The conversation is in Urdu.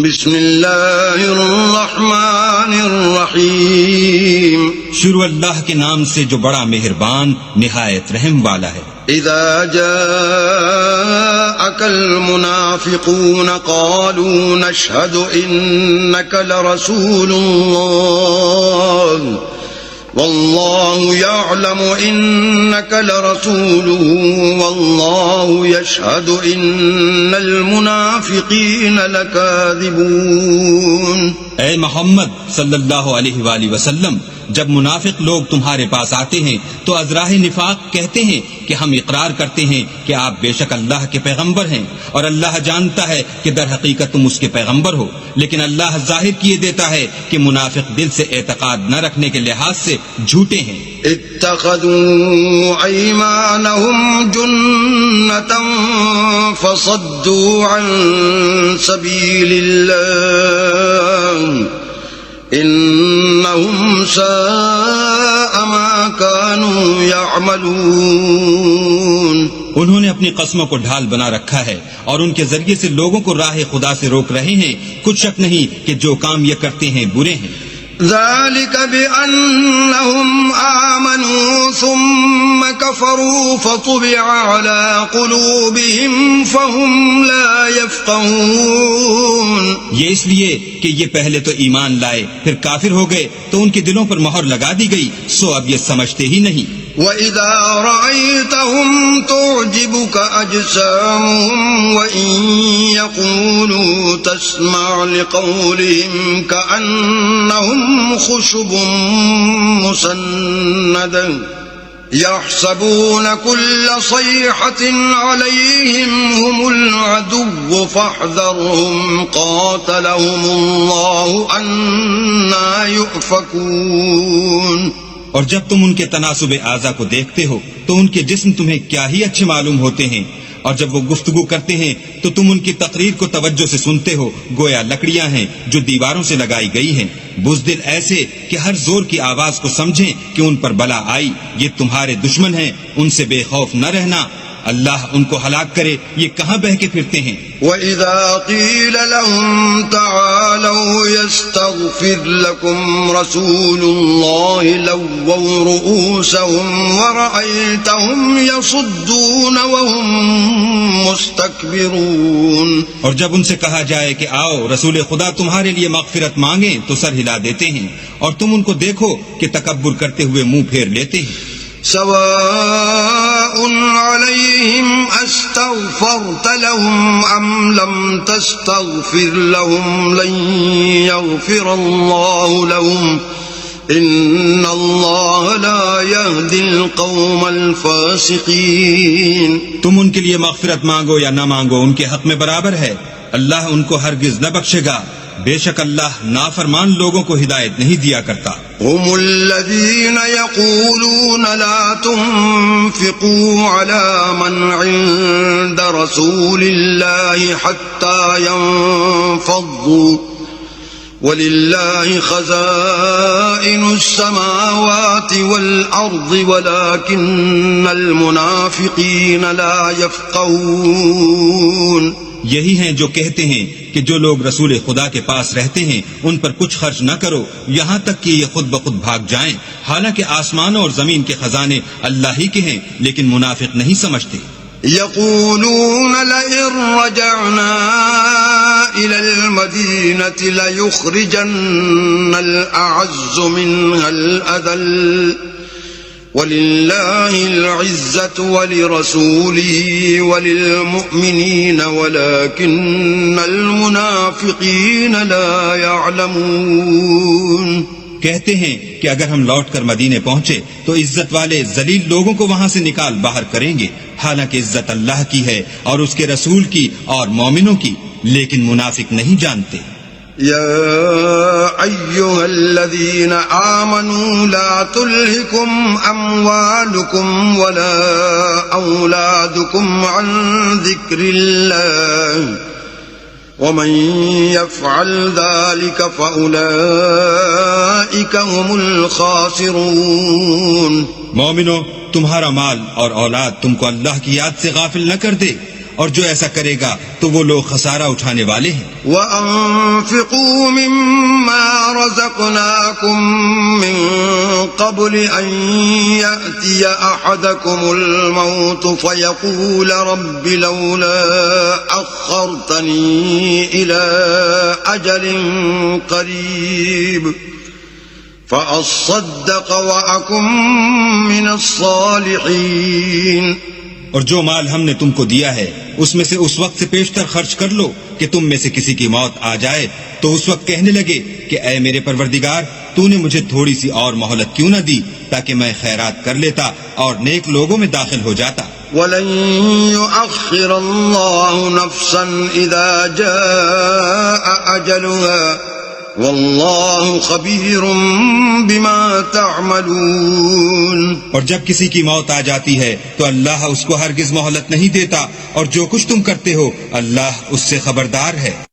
بسم اللہ الرحمن الرحیم. شروع اللہ کے نام سے جو بڑا مہربان نہایت رحم والا ہے. اذا جاءك المنافقون قالوا نشهد انك لرسول الله والله يعلم انك لرسوله والله يشهد ان المنافقين لكاذبون. اے محمد صلی اللہ علیہ وآلہ وسلم، جب منافق لوگ تمہارے پاس آتے ہیں تو ازراہ نفاق کہتے ہیں کہ ہم اقرار کرتے ہیں کہ آپ بے شک اللہ کے پیغمبر ہیں، اور اللہ جانتا ہے کہ در حقیقت تم اس کے پیغمبر ہو، لیکن اللہ ظاہر کیے دیتا ہے کہ منافق دل سے اعتقاد نہ رکھنے کے لحاظ سے جھوٹے ہیں. اتخذوا ایمانهم جنة فصدوا عن سبیل اللہ انہم ساء ما كانوا يعملون. انہوں نے اپنی قسموں کو ڈھال بنا رکھا ہے اور ان کے ذریعے سے لوگوں کو راہ خدا سے روک رہے ہیں. کچھ شک نہیں کہ جو کام یہ کرتے ہیں برے ہیں. ذلك بأنهم آمنوا ثم كفروا فطبع على قلوبهم فهم لا يفقهون. یہ اس لیے کہ یہ پہلے تو ایمان لائے پھر کافر ہو گئے تو ان کے دلوں پر مہر لگا دی گئی، سو اب یہ سمجھتے ہی نہیں. وَإِذَا رَأَيْتَهُمْ تُعْجِبُكَ أَجْسَامُهُمْ وَإِن يَقُولُوا تَسْمَعْ لِقَوْلِهِمْ كَأَنَّهُمْ خُشُبٌ مُّسَنَّدَةٌ يَحْسَبُونَ كُلَّ صَيْحَةٍ عَلَيْهِمْ هُمُ الْعَدُوُّ فَاحْذَرْهُمْ قَاتَلَهُمُ اللَّهُ أَنَّىٰ يُؤْفَكُونَ. اور جب تم ان کے تناسب اعضا کو دیکھتے ہو تو ان کے جسم تمہیں کیا ہی اچھے معلوم ہوتے ہیں، اور جب وہ گفتگو کرتے ہیں تو تم ان کی تقریر کو توجہ سے سنتے ہو گویا لکڑیاں ہیں جو دیواروں سے لگائی گئی ہیں. بزدل ایسے کہ ہر زور کی آواز کو سمجھیں کہ ان پر بلا آئی. یہ تمہارے دشمن ہیں، ان سے بے خوف نہ رہنا. اللہ ان کو ہلاک کرے، یہ کہاں بہ کے پھرتے ہیں. وَإِذَا قِيلَ لَهُمْ تَعَالَوْا يَسْتَغْفِرْ لَكُمْ رَسُولُ اللَّهِ لَوَّوْا رُؤُوسَهُمْ وَرَأَيْتَهُمْ يَصُدُّونَ وَهُمْ مُسْتَكْبِرُونَ. اور جب ان سے کہا جائے کہ آؤ رسول خدا تمہارے لیے مغفرت مانگیں تو سر ہلا دیتے ہیں، اور تم ان کو دیکھو کہ تکبر کرتے ہوئے منہ پھیر لیتے ہیں. سواء عليهم استغفرت لهم ام لم تستغفر لهم لن يغفر الله لهم ان الله لا يهدي القوم الفاسقين. تم ان کے لیے مغفرت مانگو یا نہ مانگو ان کے حق میں برابر ہے، اللہ ان کو ہرگز نہ بخشے گا. بے شک اللہ نافرمان لوگوں کو ہدایت نہیں دیا کرتا. هم الذين يقولون لا تنفقوا على من عند رسول الله حتى ينفضوا ولله خزائن السماوات والأرض ولكن المنافقين لا يفقهون. یہی ہیں جو کہتے ہیں کہ جو لوگ رسول خدا کے پاس رہتے ہیں ان پر کچھ خرچ نہ کرو یہاں تک کہ یہ خود بخود بھاگ جائیں، حالانکہ آسمانوں اور زمین کے خزانے اللہ ہی کے ہیں، لیکن منافق نہیں سمجھتے. يقولون لئن رجعنا إلى المدينة ليخرجن الأعز منها الأذل وَلِلَّهِ الْعِزَّةُ وَلِرَسُولِهِ وَلِلْمُؤْمِنِينَ وَلَكِنَّ الْمُنَافِقِينَ لَا يَعْلَمُونَ. کہتے ہیں کہ اگر ہم لوٹ کر مدینے پہنچے تو عزت والے ذلیل لوگوں کو وہاں سے نکال باہر کریں گے، حالانکہ عزت اللہ کی ہے اور اس کے رسول کی اور مومنوں کی، لیکن منافق نہیں جانتے. يا أيها الذين آمنوا لا تلهكم أموالكم ولا أولادكم عن ذكر الله ومن يفعل ذلك فأولئك هم الخاسرون. مومنو، تمہارا مال اور اولاد تم کو اللہ کی یاد سے غافل نہ کر دے، اور جو ایسا کرے گا تو وہ لوگ خسارہ اٹھانے والے ہیں. وَأَنفِقُوا مِمَّا رَزَقْنَاكُم مِّن قَبْلِ أَن يَأْتِيَ أَحَدَكُمُ الْمَوْتُ فَيَقُولَ رَبِّ لَوْلَا أَخَّرْتَنِي إِلَىٰ أَجَلٍ قَرِيبٍ فَأَصَّدَّقَ وَأَكُن مِّنَ الصَّالِحِينَ. اور جو مال ہم نے تم کو دیا ہے اس میں سے اس وقت سے پیشتر خرچ کر لو کہ تم میں سے کسی کی موت آ جائے تو اس وقت کہنے لگے کہ اے میرے پروردگار تو نے مجھے تھوڑی سی اور مہلت کیوں نہ دی تاکہ میں خیرات کر لیتا اور نیک لوگوں میں داخل ہو جاتا. وَلَن يُؤَخِّرَ اللَّهُ نَفْسًا إِذَا جَاءَ أَجَلُهَا وَاللَّهُ خَبِيرٌ بِمَا تَعْمَلُونَ. اور جب کسی کی موت آ جاتی ہے تو اللہ اس کو ہرگز مہلت نہیں دیتا اور جو کچھ تم کرتے ہو اللہ اس سے خبردار ہے.